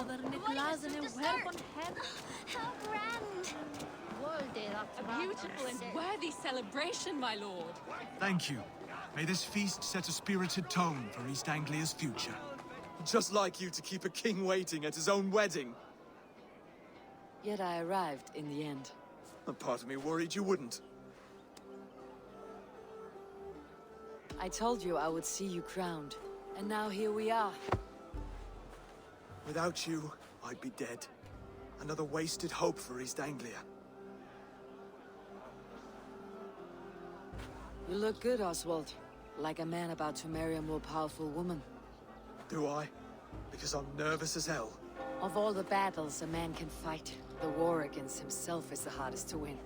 How grand! A beautiful and worthy celebration, my lord. Thank you. May this feast set a spirited tone for East Anglia's future. Just like you to keep a king waiting at his own wedding. Yet I arrived in the end. A part of me worried you wouldn't. I told you I would see you crowned, and now here we are. Without you, I'd be dead. Another wasted hope for East Anglia. You look good, Oswald. Like a man about to marry a more powerful woman. Do I? Because I'm nervous as hell. Of all the battles a man can fight, the war against himself is the hardest to win.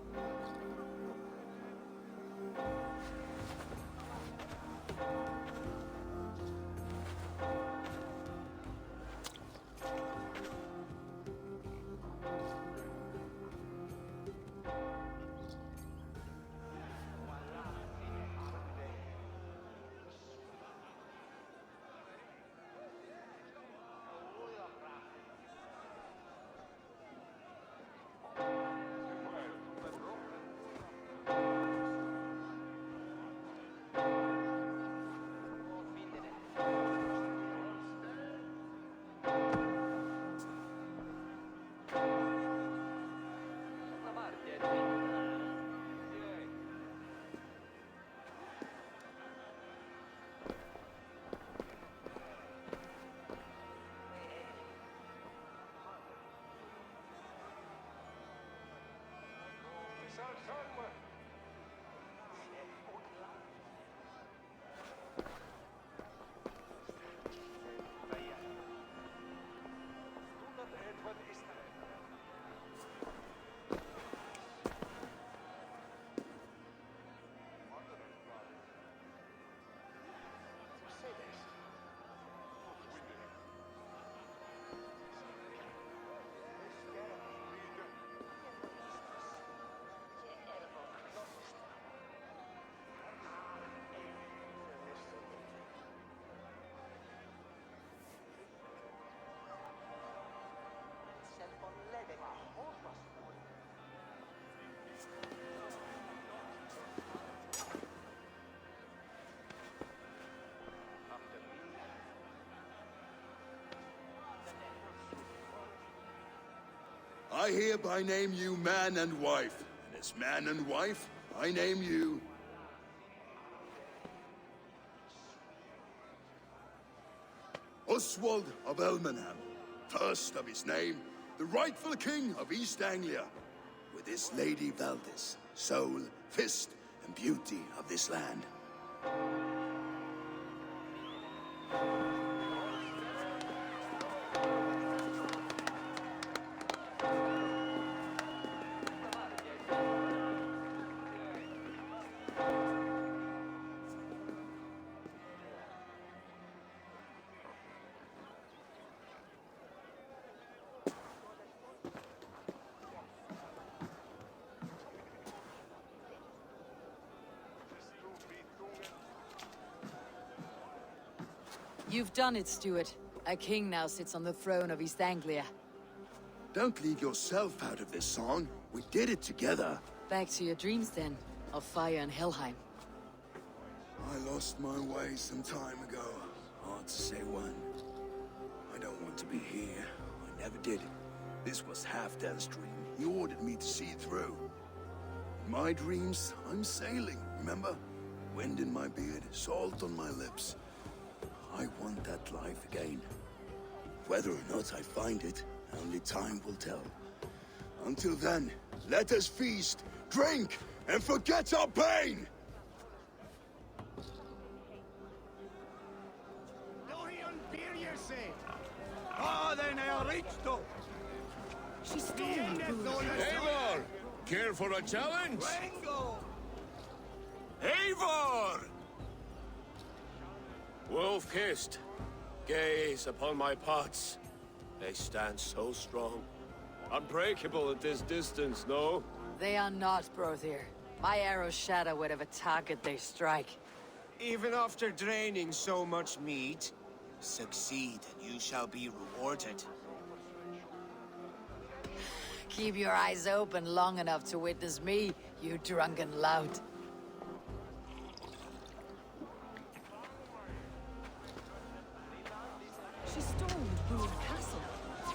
I hereby name you man and wife, and as man and wife, I name you... Oswald of Elmenham, first of his name, the rightful king of East Anglia, with his lady Valdis, soul, fist, and beauty of this land. You've done it, Stuart. A king now sits on the throne of East Anglia. Don't leave yourself out of this song. We did it together. Back to your dreams then, of fire and Helheim. I lost my way some time ago. Hard to say when. I don't want to be here. I never did. This was Halfdan's dream. He ordered me to see it through. In my dreams, I'm sailing, remember? Wind in my beard, salt on my lips. I want that life again. Whether or not I find it, only time will tell. Until then, let us feast, drink, and forget our pain! She's stolen. Eivor! Care for a challenge? Eivor! Wolf-kissed, gaze upon my pots. They stand so strong. Unbreakable at this distance, no? They are not, Brother. My arrows shatter whatever target they strike. Even after draining so much meat, succeed and you shall be rewarded. Keep your eyes open long enough to witness me, you drunken lout. She stormed Brewing Castle,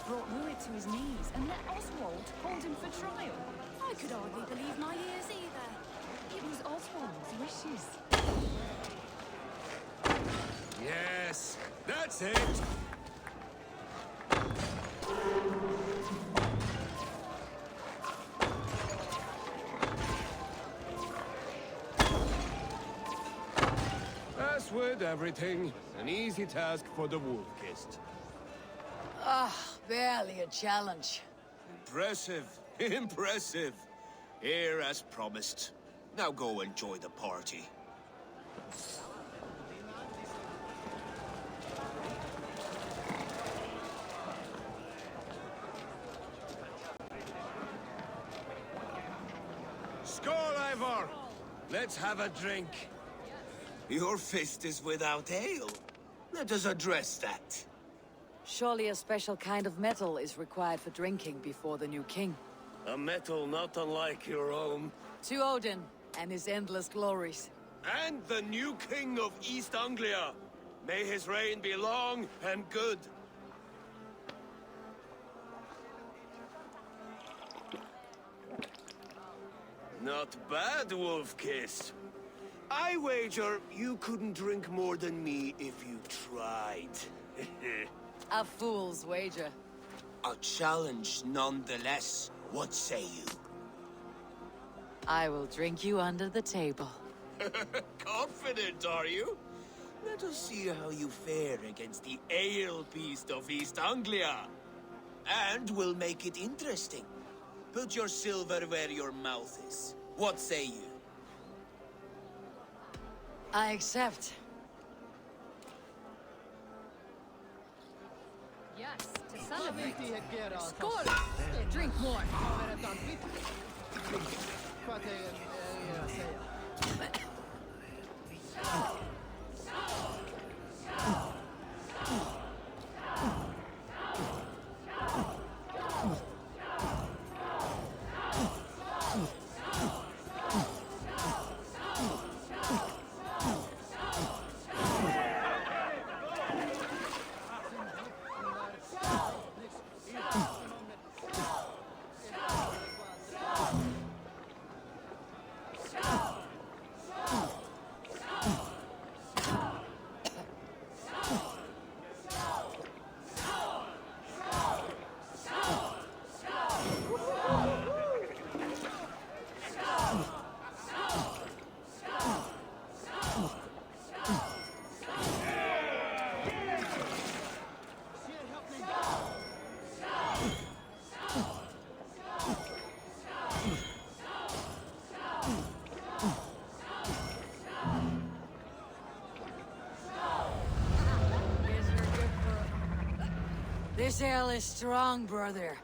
brought Ruit to his knees, and let Oswald hold him for trial. I could hardly believe my ears either. It was Oswald's wishes. Yes, that's it! As with everything, an easy task for the Wolf-Kissed. Barely a challenge. Impressive. Impressive. Here as promised. Now go enjoy the party. Skål, Ivor! Let's have a drink. Your fist is without ale. Let us address that. Surely a special kind of metal is required for drinking before the new king. A metal not unlike your own. To Odin and his endless glories. And the new king of East Anglia. May his reign be long and good. Not bad, Wolf-Kissed. I wager you couldn't drink more than me if you tried. A fool's wager. A challenge nonetheless. What say you? I will drink you under the table. Confident, are you? Let us see how you fare against the ale beast of East Anglia. And we'll make it interesting. Put your silver where your mouth is. What say you? I accept. Yes, to celebrate. Skål! Drink more. This ale is strong, brother.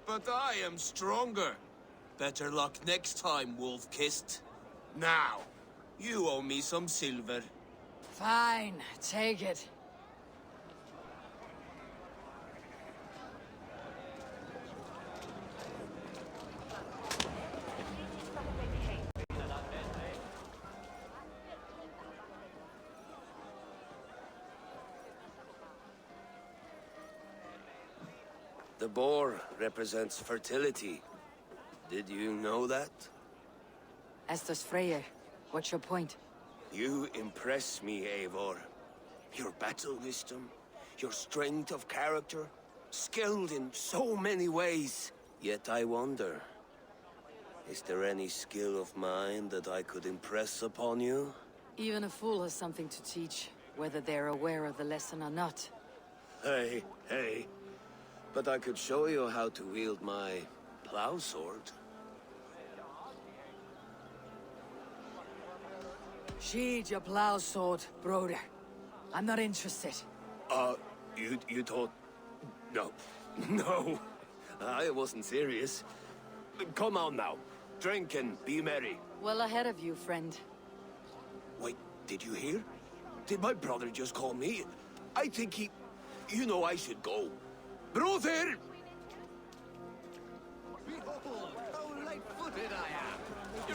But I am stronger. Better luck next time, Wolf-Kissed. Now, you owe me some silver. Fine, take it. The boar represents fertility. Did you know that? As does Freyr. What's your point? You impress me, Eivor. Your battle wisdom, your strength of character, skilled in so many ways. Yet I wonder, is there any skill of mine that I could impress upon you? Even a fool has something to teach, whether they're aware of the lesson or not. Hey. But I could show you how to wield my plow sword. Sheathe your plow sword, brother. I'm not interested. You thought... No. No. I wasn't serious. Come on now. Drink and be merry. Well ahead of you, friend. Wait, did you hear? Did my brother just call me? I think he... You know I should go. Brother!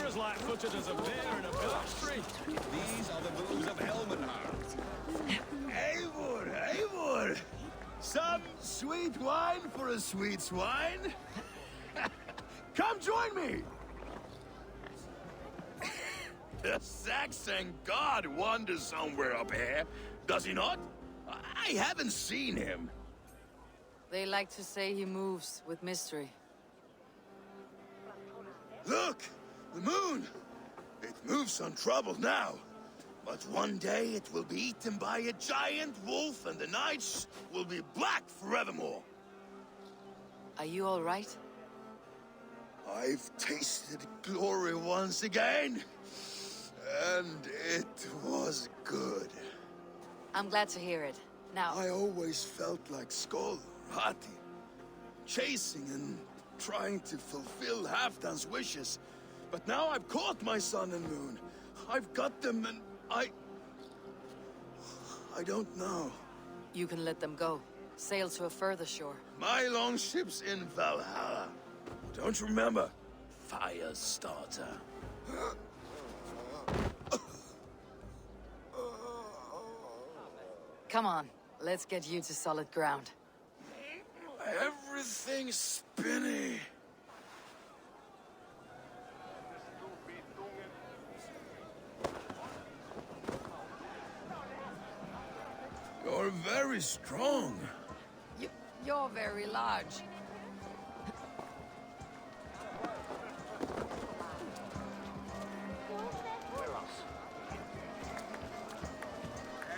You're as light-footed as a bear in a birch tree. These are the booze of Helmenhard. Eivor, Eivor! Some sweet wine for a sweet swine? Come join me! The Saxon god wanders somewhere up here, does he not? I haven't seen him. They like to say he moves with mystery. Look! The moon! It moves untroubled now. But one day it will be eaten by a giant wolf and the nights will be black forevermore. Are you all right? I've tasted glory once again. And it was good. I'm glad to hear it. Now, I always felt like Skoll, Hati. Chasing and trying to fulfill Halfdan's wishes. But now I've caught my sun and moon. I've got them and I don't know. you can let them go. Sail to a further shore. My longship's in Valhalla. Don't you remember? Firestarter. Come on, let's get you to solid ground. Everything's spinny. You're very strong. You're very large.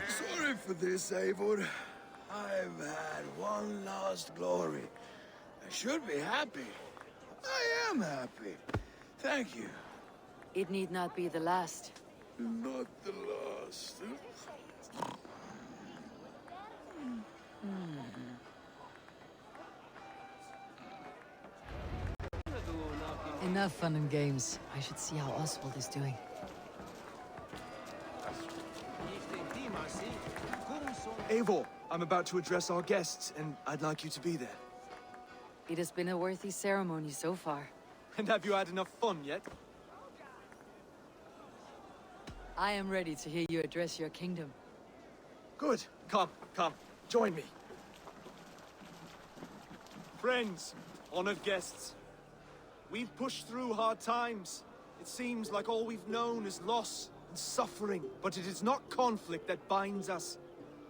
Sorry for this, Eivor. I've had one last glory. I should be happy. I am happy. Thank you. It need not be the last. Not the last. Enough fun and games. I should see how Oswald is doing. Eivor, I'm about to address our guests, and I'd like you to be there. It has been a worthy ceremony so far. And have you had enough fun yet? I am ready to hear you address your kingdom. Good. Come, join me. Friends, honored guests. We've pushed through hard times. It seems like all we've known is loss and suffering, but it is not conflict that binds us.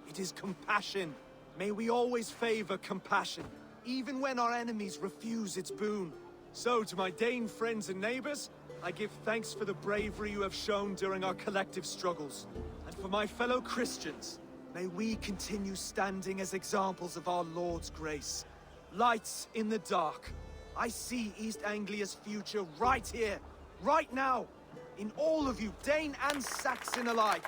It is compassion. May we always favor compassion, even when our enemies refuse its boon. So, to my Dane friends and neighbors, I give thanks for the bravery you have shown during our collective struggles. And for my fellow Christians, may we continue standing as examples of our Lord's grace. Lights in the dark. I see East Anglia's future right here, right now, in all of you, Dane and Saxon alike.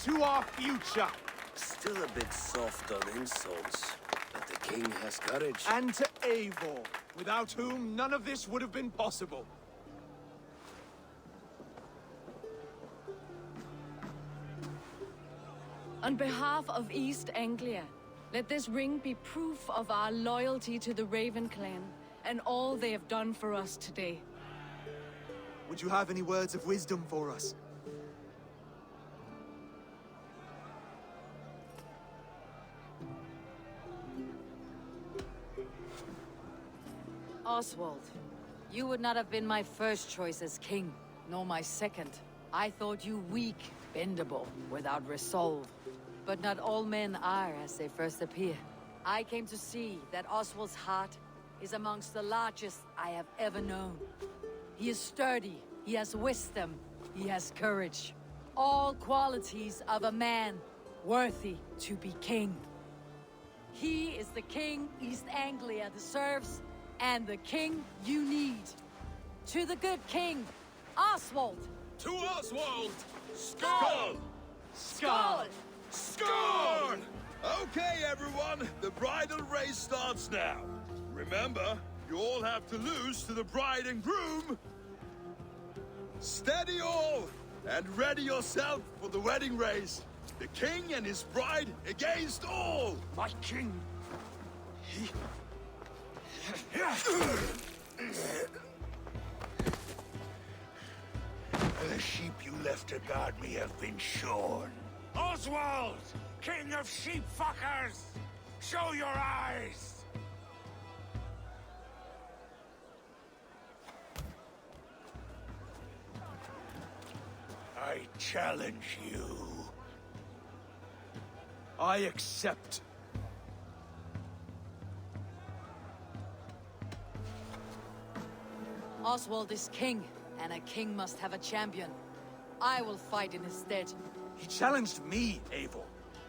To our future. Still a bit soft on insults, but the king has courage. And to Eivor, without whom none of this would have been possible. On behalf of East Anglia, let this ring be proof of our loyalty to the Raven clan and all they have done for us today. Would you have any words of wisdom for us? Oswald, you would not have been my first choice as king, nor my second. I thought you weak, bendable, without resolve. But not all men are as they first appear. I came to see that Oswald's heart is amongst the largest I have ever known. He is sturdy, he has wisdom, he has courage. All qualities of a man worthy to be king. He is the king East Anglia deserves, and the king you need. To the good king, Oswald! To Oswald! Skull! Skull! Scorn! Okay, everyone, the bridal race starts now. Remember, you all have to lose to the bride and groom. Steady all, and ready yourself for the wedding race. The king and his bride against all. My king! The sheep you left to guard me have been shorn. Oswald! King of sheep fuckers! Show your eyes! I challenge you. I accept. Oswald is king, and a king must have a champion. I will fight in his stead. He challenged me, Eivor.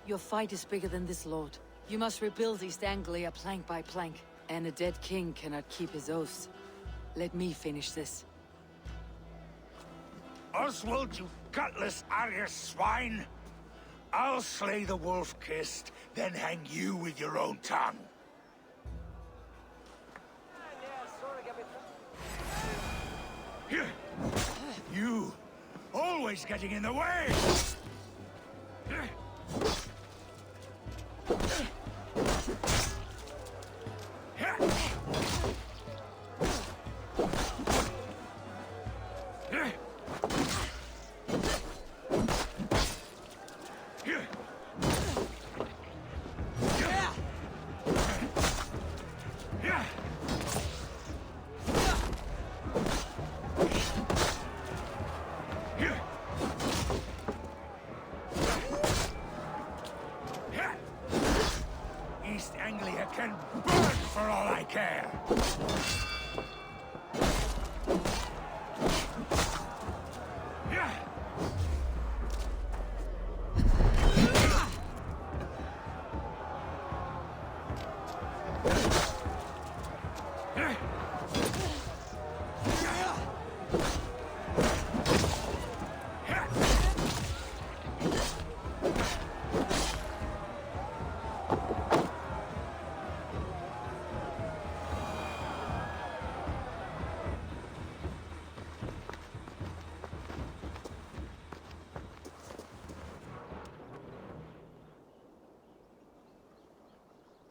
Your fight is bigger than this, Lord. You must rebuild East Anglia plank by plank, and a dead king cannot keep his oaths. Let me finish this. Oswald, you gutless Arya swine! I'll slay the wolf-kissed, then hang you with your own tongue. You! Always getting in the way! East Anglia can burn for all I care!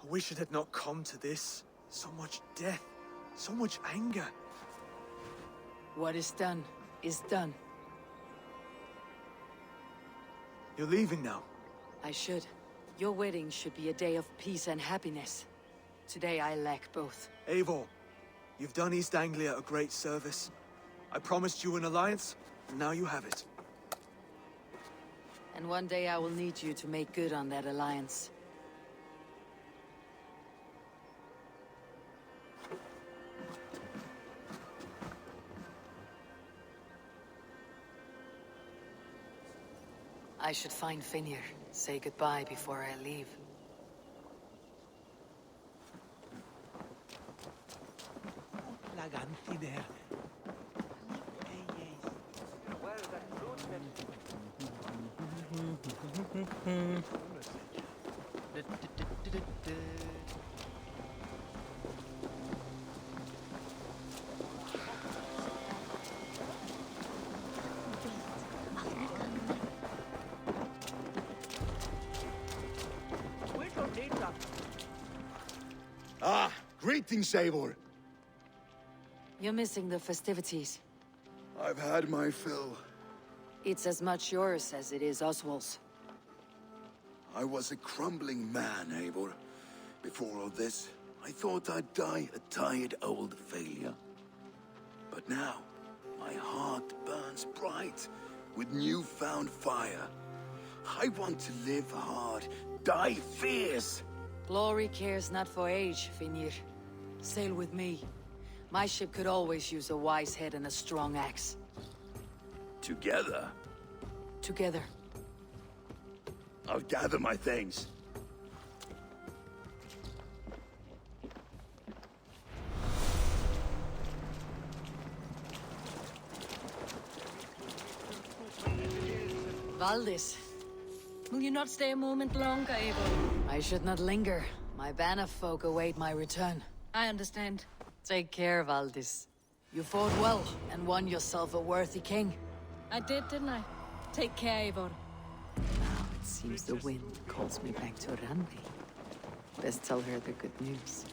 I wish it had not come to this. So much death, so much anger. What is done, is done. You're leaving now. I should. Your wedding should be a day of peace and happiness. Today I lack both. Eivor, you've done East Anglia a great service. I promised you an alliance, and now you have it. And one day I will need you to make good on that alliance. I should find Finir, say goodbye before I leave. Ah, greetings, Eivor. You're missing the festivities. I've had my fill. It's as much yours as it is Oswald's. I was a crumbling man, Eivor. Before all this, I thought I'd die a tired old failure. But now, my heart burns bright with newfound fire. I want to live hard, die fierce. Glory cares not for age, Finir. Sail with me. My ship could always use a wise head and a strong axe. Together, Together. I'll gather my things. Valdis, Will you not stay a moment longer, Eivor? I should not linger. My banner folk await my return. I understand. Take care, Valdis. You fought well, and won yourself a worthy king. I did, didn't I? Take care, Eivor. Now it seems the wind calls me back to Randi. Best tell her the good news.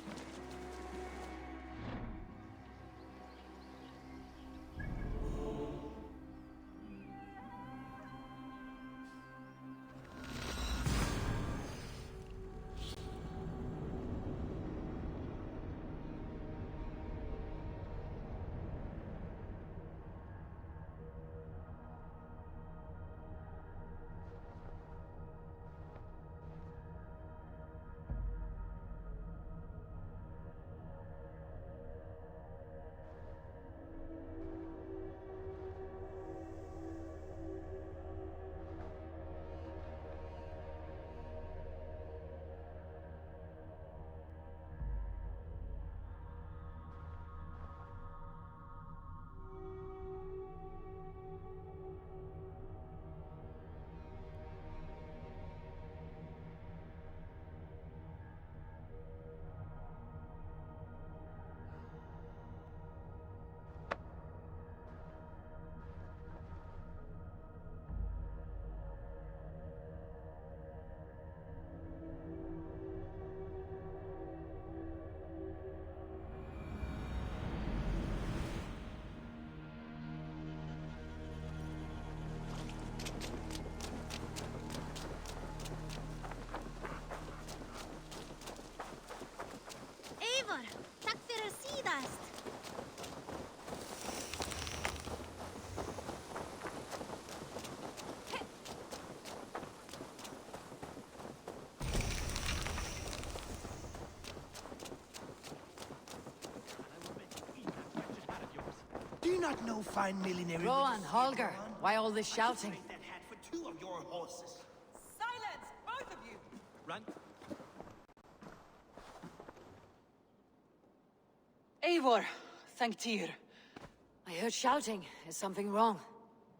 not know fine millinery? Rowan, Holger, why all this shouting? That hat for 2 of your horses. Silence, both of you! Run. Eivor, thank Tyr. I heard shouting. Is something wrong?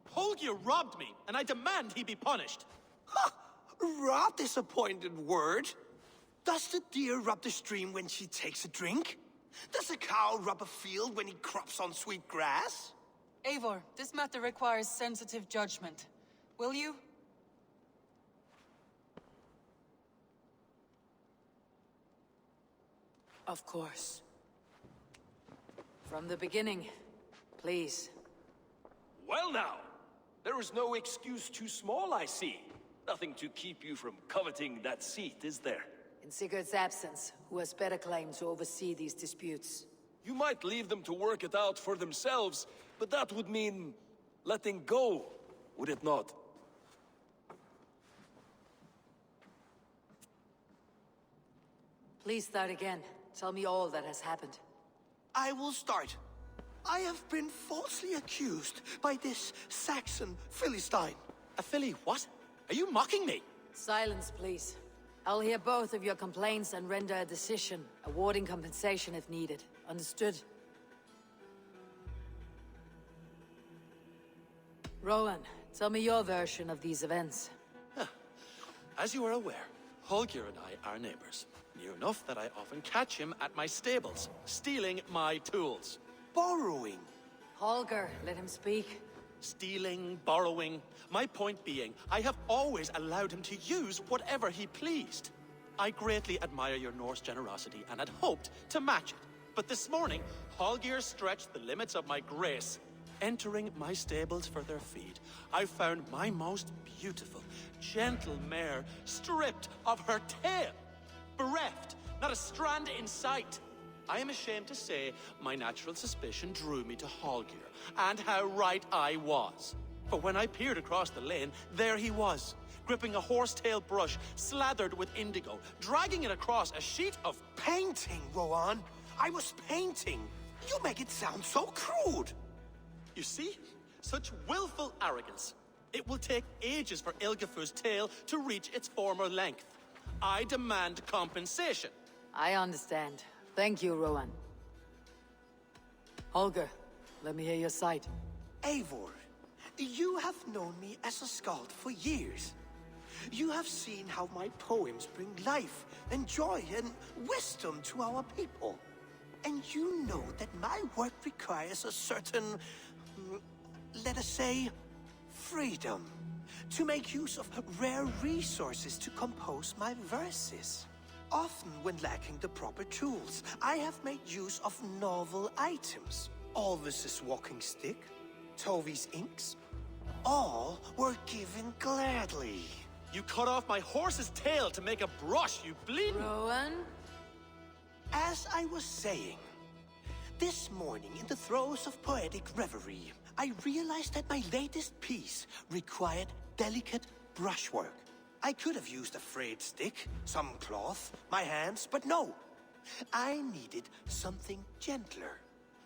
Holger robbed me, and I demand he be punished. Ha! Rot disappointed word. Does the deer rub the stream when she takes a drink? Does a cow rub a field when he crops on sweet grass? Eivor, this matter requires sensitive judgment. Will you? Of course. From the beginning, please. Well now, there is no excuse too small, I see. Nothing to keep you from coveting that seat, is there? In Sigurd's absence, who has better claim to oversee these disputes? You might leave them to work it out for themselves, but that would mean letting go, would it not? Please start again. Tell me all that has happened. I will start. I have been falsely accused by this Saxon Philistine. A filly what? Are you mocking me? Silence, please. I'll hear both of your complaints and render a decision, awarding compensation if needed. Understood? Rowan, tell me your version of these events. As you are aware, Holger and I are neighbors. Near enough that I often catch him at my stables, stealing my tools. Borrowing. Holger, let him speak. Stealing, borrowing. My point being, I have always allowed him to use whatever he pleased. I greatly admire your Norse generosity and had hoped to match it. But this morning, Holger stretched the limits of my grace. Entering my stables for their feed, I found my most beautiful, gentle mare stripped of her tail. Bereft, not a strand in sight. I am ashamed to say my natural suspicion drew me to Holger, and how right I was. For when I peered across the lane, there he was, gripping a horsetail brush slathered with indigo, dragging it across a sheet of... Painting, Rowan. I was painting. You make it sound so crude. You see? Such willful arrogance. It will take ages for Ilgafur's tail to reach its former length. I demand compensation. I understand. Thank you, Rowan. Holger, let me hear your side. Eivor, you have known me as a skald for years. You have seen how my poems bring life and joy and wisdom to our people. And you know that my work requires a certain, let us say, freedom to make use of rare resources to compose my verses. Often when lacking the proper tools, I have made use of novel items. Alvis's walking stick, Tovi's inks, all were given gladly. You cut off my horse's tail to make a brush, you bleeding... Rowan? As I was saying, this morning in the throes of poetic reverie, I realized that my latest piece required delicate brushwork. I could have used a frayed stick, some cloth, my hands, but no. I needed something gentler,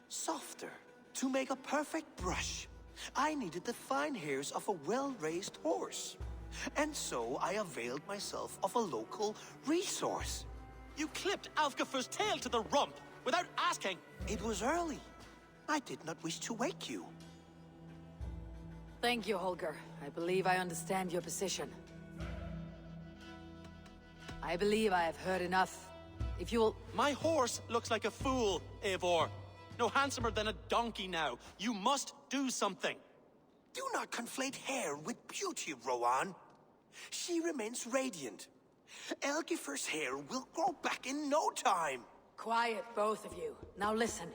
softer. To make a perfect brush, I needed the fine hairs of a well-raised horse. And so I availed myself of a local resource. You clipped Alfgafur's tail to the rump, without asking. It was early. I did not wish to wake you. Thank you, Holger. I believe I understand your position. I believe I have heard enough. If you'll... My horse looks like a fool, Eivor. No handsomer than a donkey now. You must do something. Do not conflate hair with beauty, Rowan. She remains radiant. Elgifur's hair will grow back in no time. Quiet, both of you. Now listen.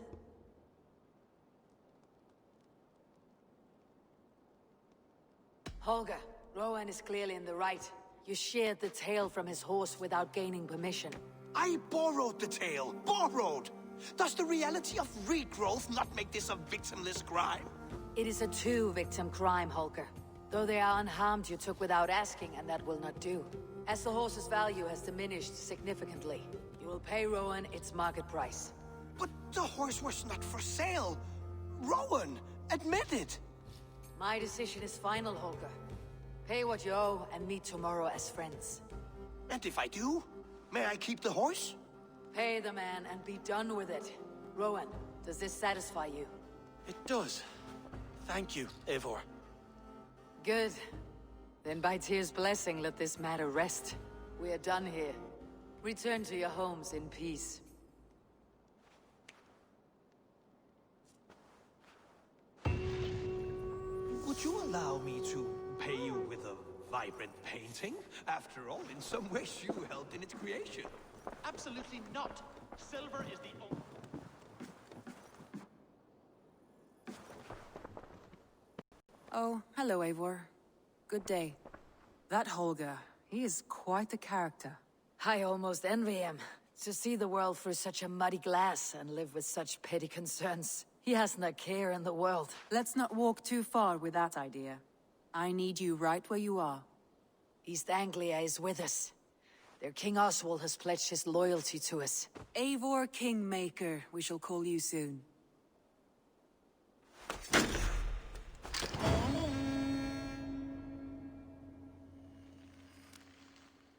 Holger, Rowan is clearly in the right. You sheared the tail from his horse without gaining permission. I borrowed the tail. Borrowed! Does the reality of regrowth not make this a victimless crime? It is a two-victim crime, Holger. Though they are unharmed, you took without asking, and that will not do. As the horse's value has diminished significantly, you will pay Rowan its market price. But the horse was not for sale. Rowan, admit it! My decision is final, Holger. Pay what you owe and meet tomorrow as friends. And if I do, may I keep the horse? Pay the man and be done with it. Rowan, does this satisfy you? It does. Thank you, Eivor. Good. Then by Tyr's blessing, let this matter rest. We are done here. Return to your homes in peace. Would you allow me to pay you with a vibrant painting? After all, in some ways you helped in its creation. Absolutely not. Silver is the only... Oh, hello, Eivor. Good day. That Holger, he is quite a character. I almost envy him. To see the world through such a muddy glass and live with such petty concerns. He hasn't a care in the world. Let's not walk too far with that idea. I need you right where you are. East Anglia is with us. Their King Oswald has pledged his loyalty to us. Eivor Kingmaker, we shall call you soon.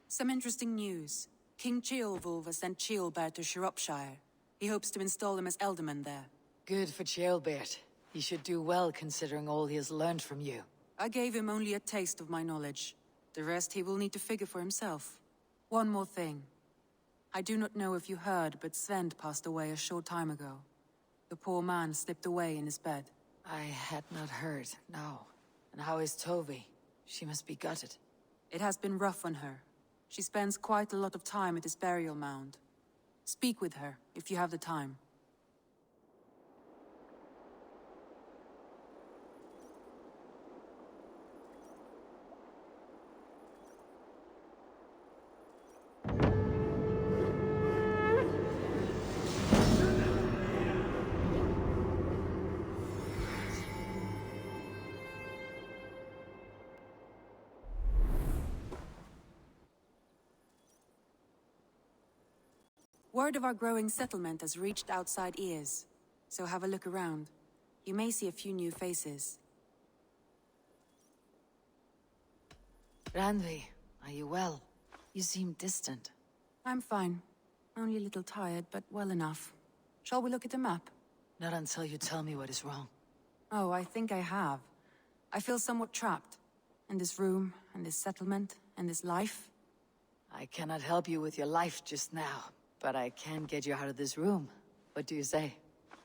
Some interesting news. King Ceolwulf has sent Ceolbert to Shropshire. He hopes to install him as Ealdorman there. Good for Ceolbert. He should do well considering all he has learned from you. I gave him only a taste of my knowledge. The rest he will need to figure for himself. One more thing. I do not know if you heard, but Sven passed away a short time ago. The poor man slipped away in his bed. I had not heard, no. And how is Tovi? She must be gutted. It has been rough on her. She spends quite a lot of time at his burial mound. Speak with her, if you have the time. Word of our growing settlement has reached outside ears, so have a look around. You may see a few new faces. Randvi, are you well? You seem distant. I'm fine. Only a little tired, but well enough. Shall we look at the map? Not until you tell me what is wrong. Oh, I think I have. I feel somewhat trapped. In this room, and this settlement, and this life. I cannot help you with your life just now. But I can get you out of this room. What do you say?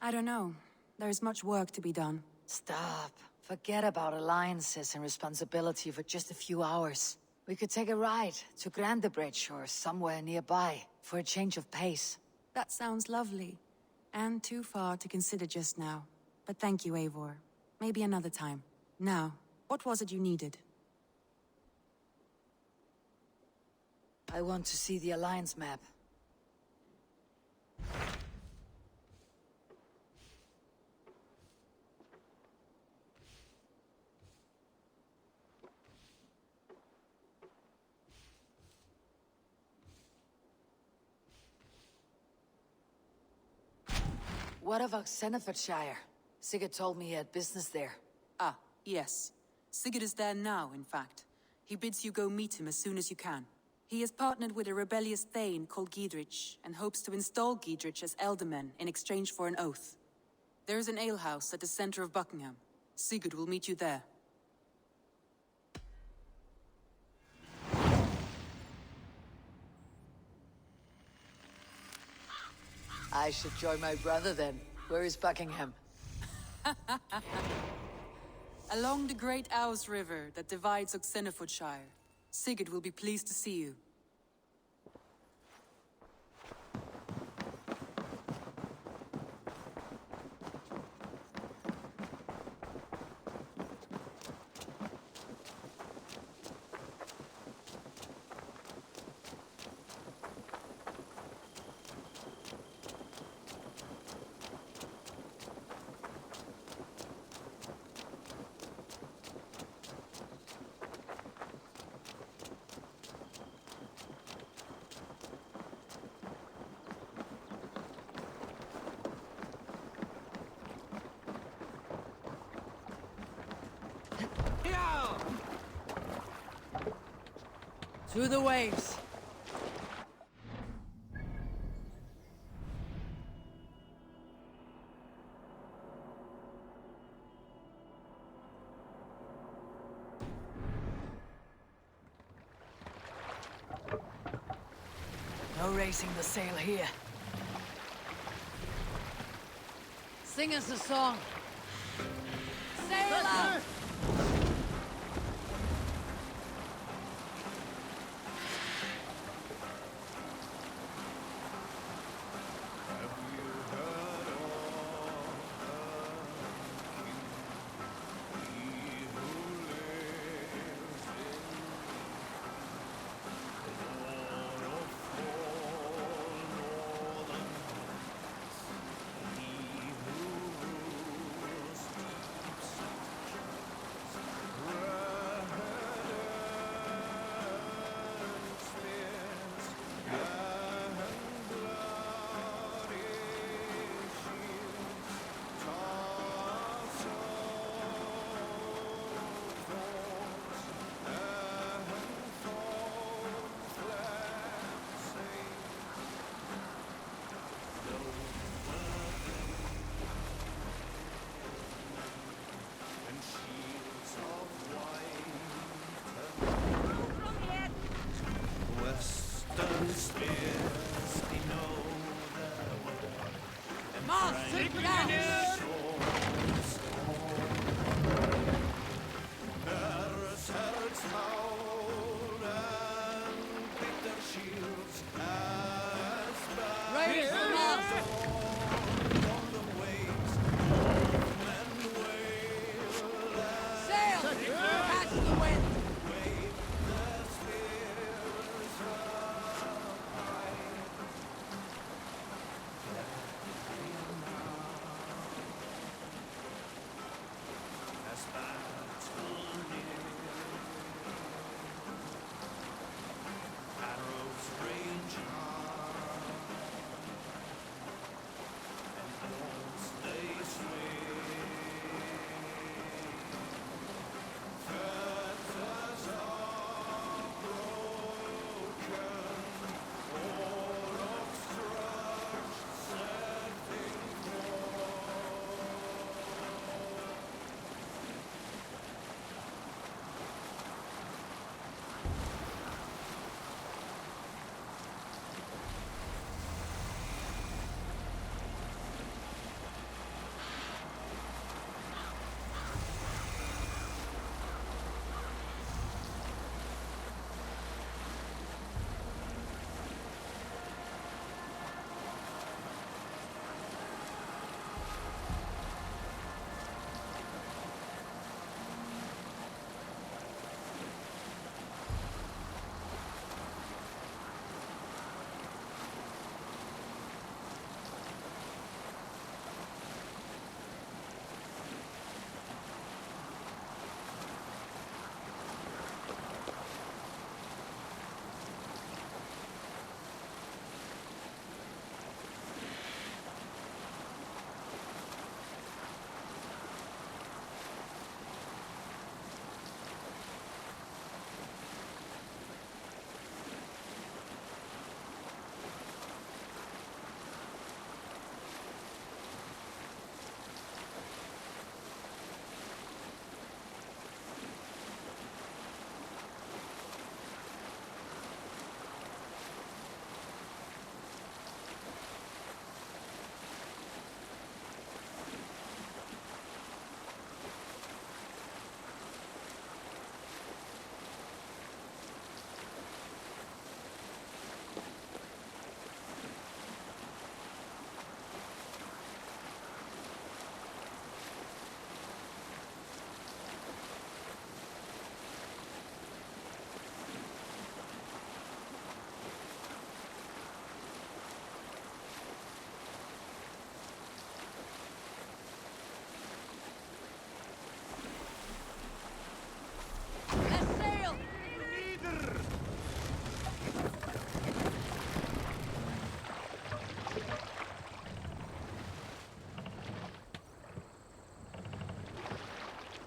I don't know. There is much work to be done. Stop. Forget about alliances and responsibility for just a few hours. We could take a ride to Grandebridge or somewhere nearby for a change of pace. That sounds lovely. And too far to consider just now. But thank you, Eivor. Maybe another time. Now, what was it you needed? I want to see the Alliance map. What of Oxenfordshire? Sigurd told me he had business there. Ah, yes. Sigurd is there now, in fact. He bids you go meet him as soon as you can. He has partnered with a rebellious thane called Giedrich, and hopes to install Giedrich as Ealdorman in exchange for an oath. There is an alehouse at the center of Buckingham. Sigurd will meet you there. I should join my brother then. Where is Buckingham? Along the Great Ouse River that divides Oxenfordshire. Sigurd will be pleased to see you. To the waves. No raising the sail here. Sing us a song. Sail out!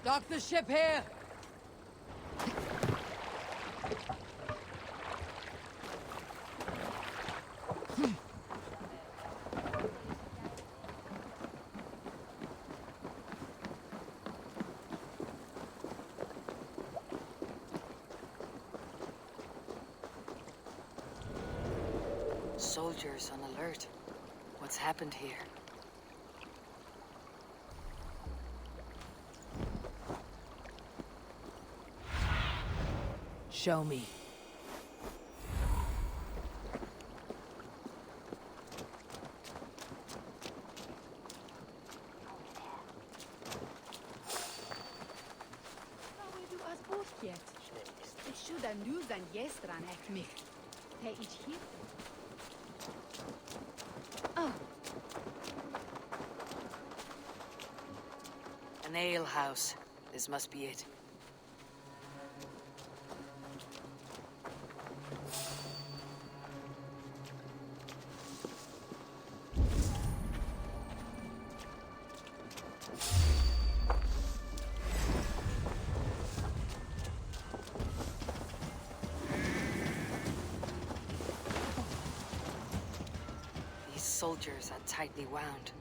Dock the ship here! soldiers on alert. What's happened here? Show me. Oh. An ale house. This must be it. Soldiers are tightly wound.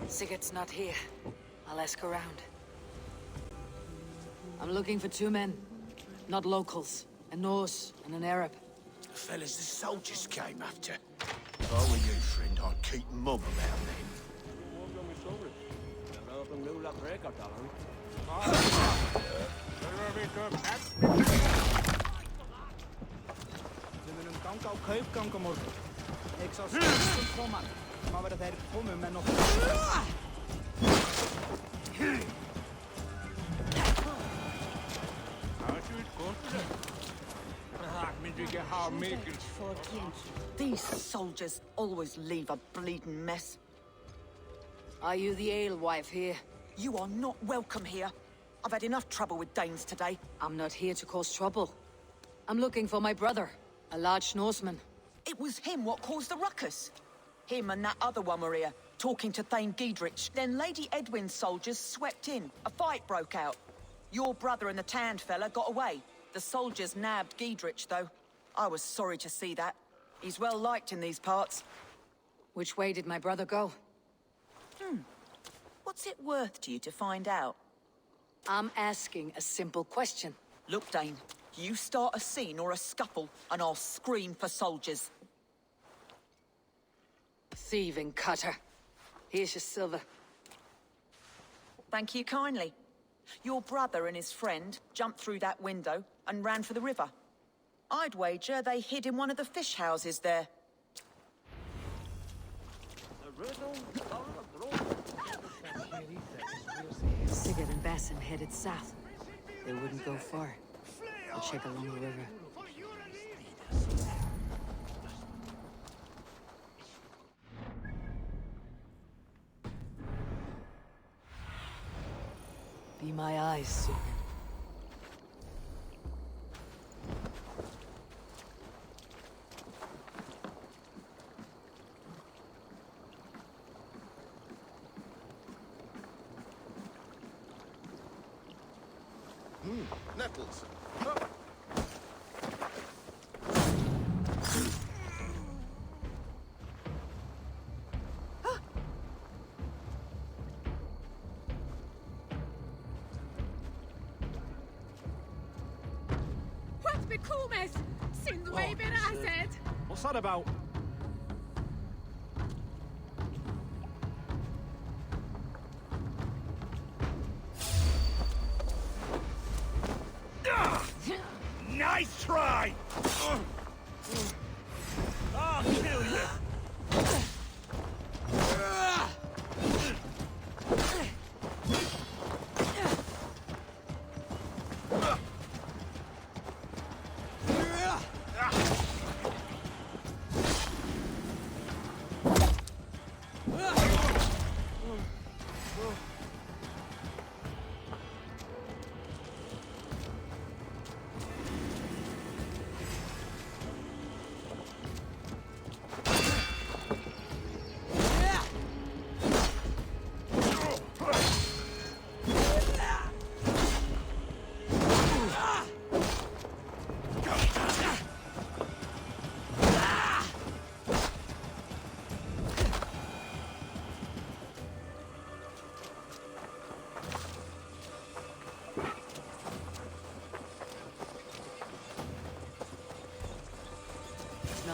Sigurd's not here. I'll ask around. I'm looking for 2 men. Not locals. A Norse and an Arab. The fellas the soldiers came after. If I were you, friend, I'd keep mum around them. These soldiers always leave a bleeding mess. Are you the alewife here? You are not welcome here. I've had enough trouble with Danes today. I'm not here to cause trouble. I'm looking for my brother, a large Norseman. It was him what caused the ruckus. Him and that other one were here, talking to Thane Giedrich. Then Lady Edwin's soldiers swept in. A fight broke out. Your brother and the tanned fella got away. The soldiers nabbed Giedrich, though. I was sorry to see that. He's well liked in these parts. Which way did my brother go? What's it worth to you to find out? I'm asking a simple question. Look, Dane, you start a scene or a scuffle, and I'll scream for soldiers. Thieving cutter. Here's your silver. Thank you kindly. Your brother and his friend jumped through that window and ran for the river. I'd wager they hid in one of the fish houses there. Sigurd and Basim headed south. They wouldn't go far. I'll check along the river. Be my eyes, Sigurd. Nettles. What be coolness? Sind way better asset. What's that about? Nice try! I'll kill you!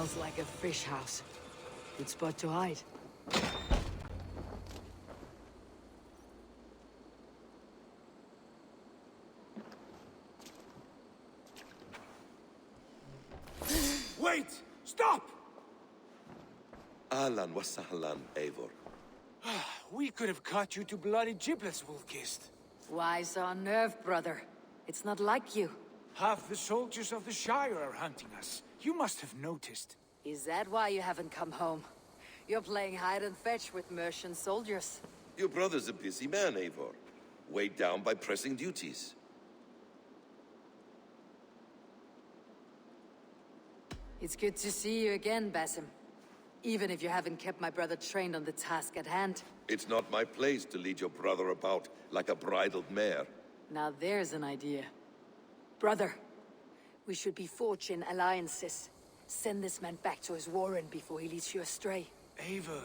Smells like a fish house. Good spot to hide. Wait! Stop! Ahlan wa sahlan, Eivor. We could have cut you to bloody giblets, Wolf-Kissed. Why so unnerved, brother? It's not like you. Half the soldiers of the Shire are hunting us. You must have noticed. Is that why you haven't come home? You're playing hide and fetch with Mercian soldiers. Your brother's a busy man, Eivor. Weighed down by pressing duties. It's good to see you again, Basim. Even if you haven't kept my brother trained on the task at hand. It's not my place to lead your brother about like a bridled mare. Now there's an idea. Brother, we should be forging alliances. Send this man back to his warren before he leads you astray. Eivor,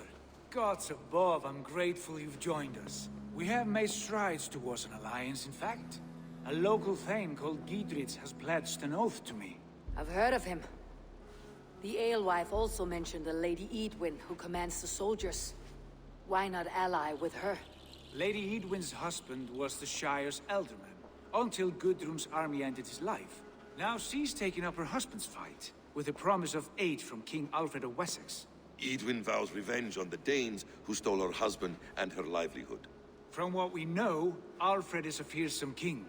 gods above, I'm grateful you've joined us. We have made strides towards an alliance, in fact. A local thane called Giedrich has pledged an oath to me. I've heard of him. The alewife also mentioned a Lady Edwin who commands the soldiers. Why not ally with her? Lady Edwin's husband was the Shire's elderman, until Gudrun's army ended his life. Now she's taking up her husband's fight, with a promise of aid from King Alfred of Wessex. Edwin vows revenge on the Danes who stole her husband and her livelihood. From what we know, Alfred is a fearsome king.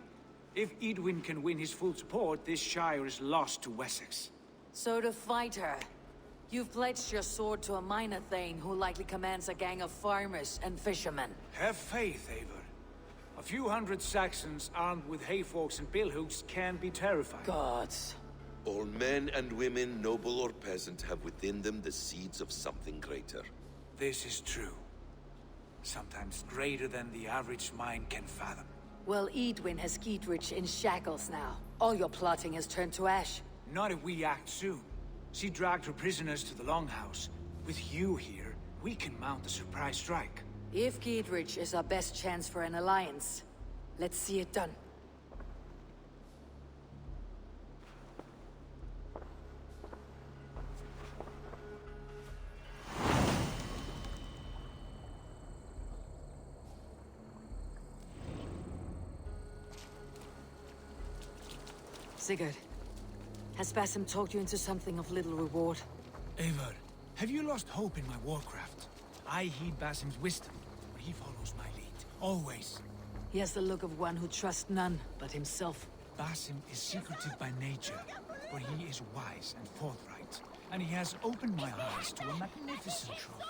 If Edwin can win his full support, this Shire is lost to Wessex. So to fight her, you've pledged your sword to a minor thane who likely commands a gang of farmers and fishermen. Have faith, Eivor. A few hundred Saxons armed with hayforks and billhooks can be terrifying. Gods. All men and women, noble or peasant, have within them the seeds of something greater. This is true. Sometimes greater than the average mind can fathom. Well, Edwin has Giedrich in shackles now. All your plotting has turned to ash. Not if we act soon. She dragged her prisoners to the Longhouse. With you here, we can mount a surprise strike. If Giedrich is our best chance for an alliance, let's see it done. Sigurd, has Basim talked you into something of little reward? Eivor, have you lost hope in my warcraft? I heed Basim's wisdom, but he follows my lead. Always. He has the look of one who trusts none but himself. Basim is secretive by nature, but he is wise and forthright. And he has opened my eyes to a magnificent truth.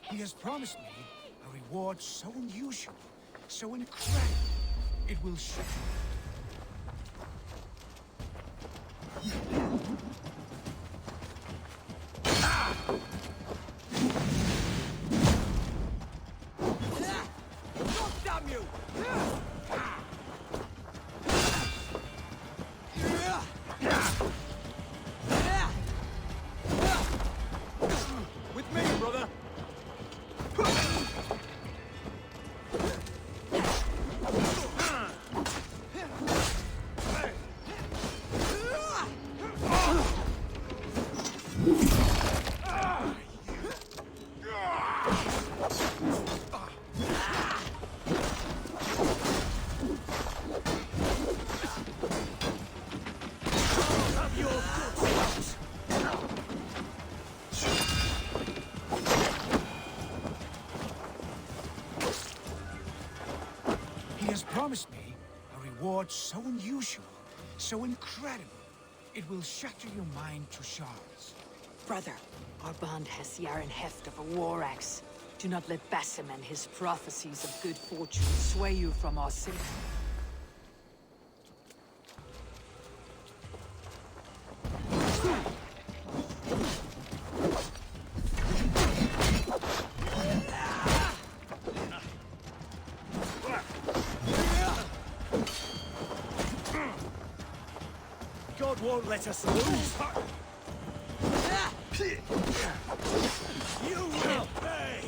He has promised me a reward so unusual, so incredible, it will shock you. Damn you! With me, brother! Promised me a reward so unusual, so incredible, it will shatter your mind to shards. Brother, our bond has the iron heft of a war axe. Do not let Basim and his prophecies of good fortune sway you from our sin. God won't let us lose. You will pay!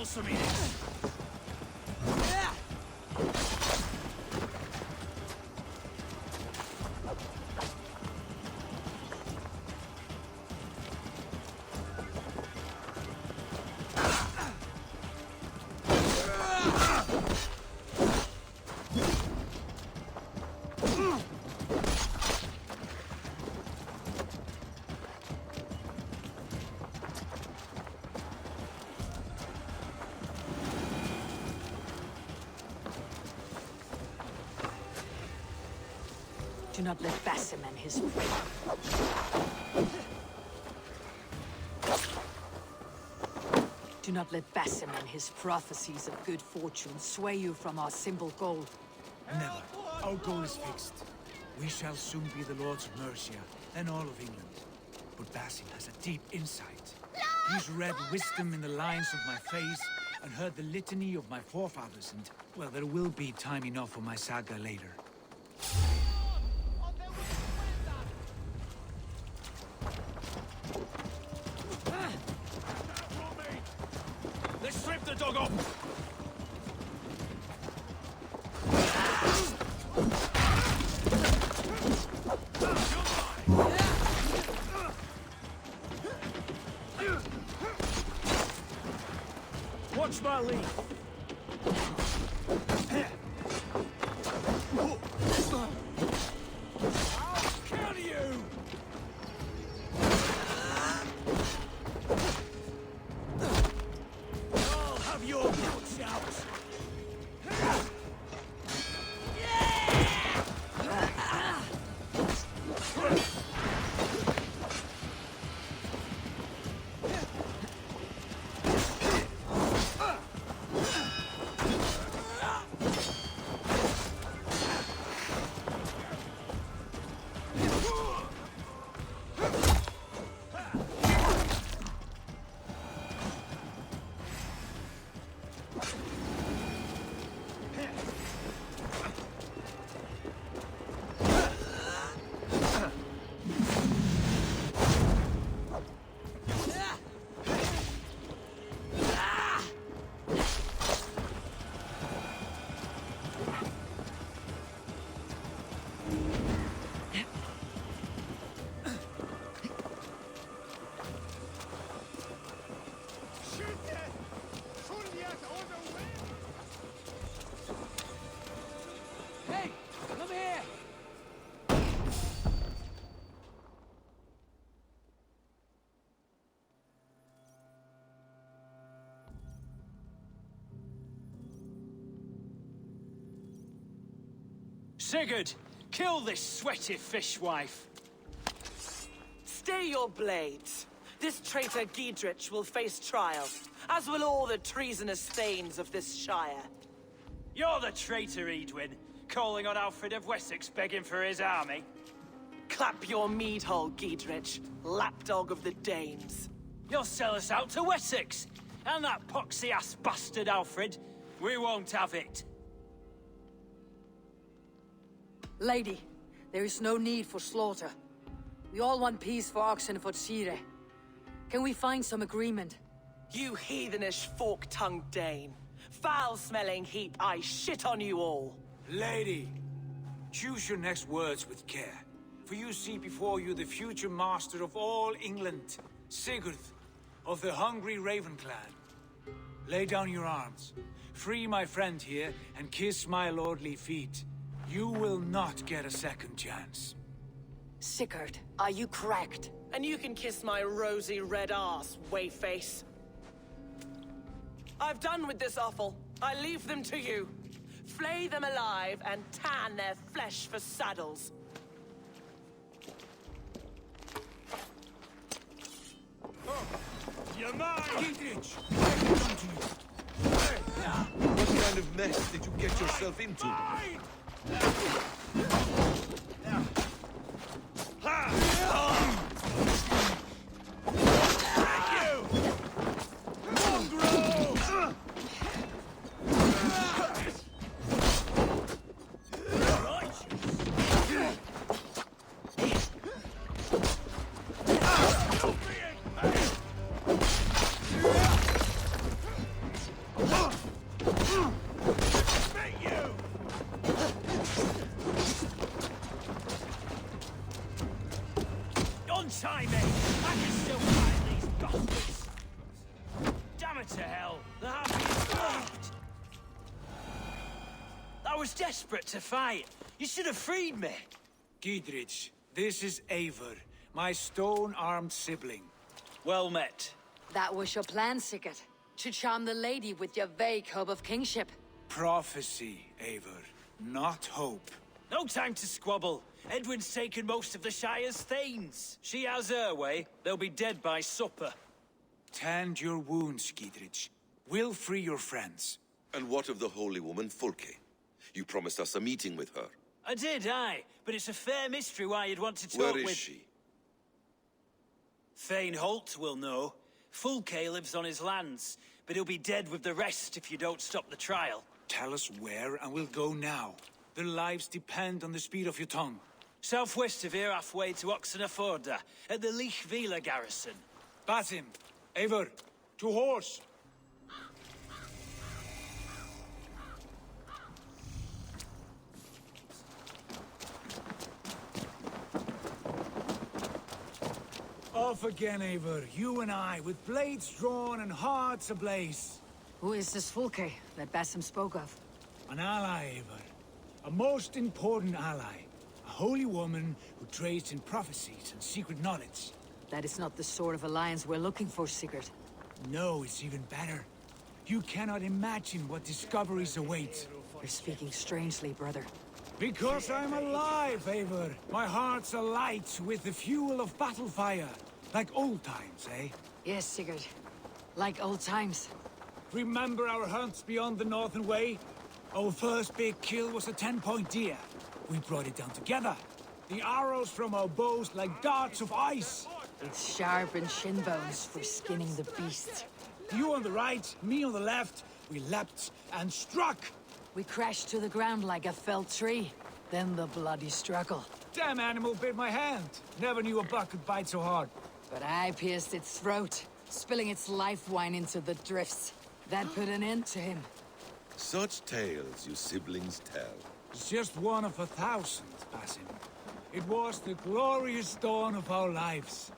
Some idiots. Do not let Basim and his Do not let Basim and his prophecies of good fortune sway you from our simple goal. Never. Our goal is fixed. We shall soon be the lords of Mercia, and all of England. But Basim has a deep insight. He's read wisdom in the lines of my face, and heard the litany of my forefathers, and, well, there will be time enough for my saga later. Let's strip the dog off! Watch my lead. I'll kill you! I'll have your guts out! Hey, come here! Sigurd, kill this sweaty fishwife. Stay your blades. This traitor Giedrich will face trial, as will all the treasonous thanes of this shire. You're the traitor, Edwin, calling on Alfred of Wessex begging for his army. Clap your mead hole, Giedrich, lapdog of the Danes. You'll sell us out to Wessex, and that poxy-ass bastard Alfred. We won't have it. Lady, there is no need for slaughter. We all want peace for Oxenford. Can we find some agreement? You heathenish fork-tongued Dane. Foul-smelling heap, I shit on you all. Lady, choose your next words with care. For you see before you the future master of all England, Sigurd, of the hungry Raven clan. Lay down your arms. Free my friend here, and kiss my lordly feet. You will not get a second chance. Sigurd, are you cracked? And you can kiss my rosy red ass, wayface. I've done with this offal. I leave them to you. Flay them alive and tan their flesh for saddles. You're mine! Giedrich! Come to you! What kind of mess did you get yourself into? Untie me! I can still find these bastards! Damn it to hell! The happy is left! I was desperate to fight. You should have freed me. Giedrich, this is Eivor, my stone-armed sibling. Well met. That was your plan, Sigurd. To charm the lady with your vague hope of kingship. Prophecy, Eivor, not hope. No time to squabble. Edwin's taken most of the Shire's thanes. She has her way. They'll be dead by supper. Tend your wounds, Giedrich. We'll free your friends. And what of the holy woman Fulke? You promised us a meeting with her. I did, aye. But it's a fair mystery why you'd want to talk with... Where is she? Thane Holt will know. Fulke lives on his lands, but he'll be dead with the rest if you don't stop the trial. Tell us where, and we'll go now. Their lives depend on the speed of your tongue. Southwest of here, halfway to Oxenaforda, at the Lichvila garrison. Basim, Eivor, to horse! Off again, Eivor. You and I, with blades drawn and hearts ablaze. Who is this Fulke that Basim spoke of? An ally, Eivor. A most important ally. A holy woman who trades in prophecies and secret knowledge. That is not the sort of alliance we're looking for, Sigurd. No, it's even better. You cannot imagine what discoveries await. You're speaking strangely, brother. Because I'm alive, Eivor. My heart's alight with the fuel of battle fire. Like old times, eh? Yes, Sigurd. Like old times. Remember our hunts beyond the Northern Way? Our first big kill was a 10-point deer. We brought it down together. The arrows from our bows like darts of ice. It's sharpened shin bones for skinning the beast. You on the right, me on the left. We leapt and struck. We crashed to the ground like a felled tree. Then the bloody struggle. Damn animal bit my hand. Never knew a buck could bite so hard. But I pierced its throat, spilling its life wine into the drifts. That put an end to him. Such tales you siblings tell. It's just one of 1,000, Basim. It was the glorious dawn of our lives.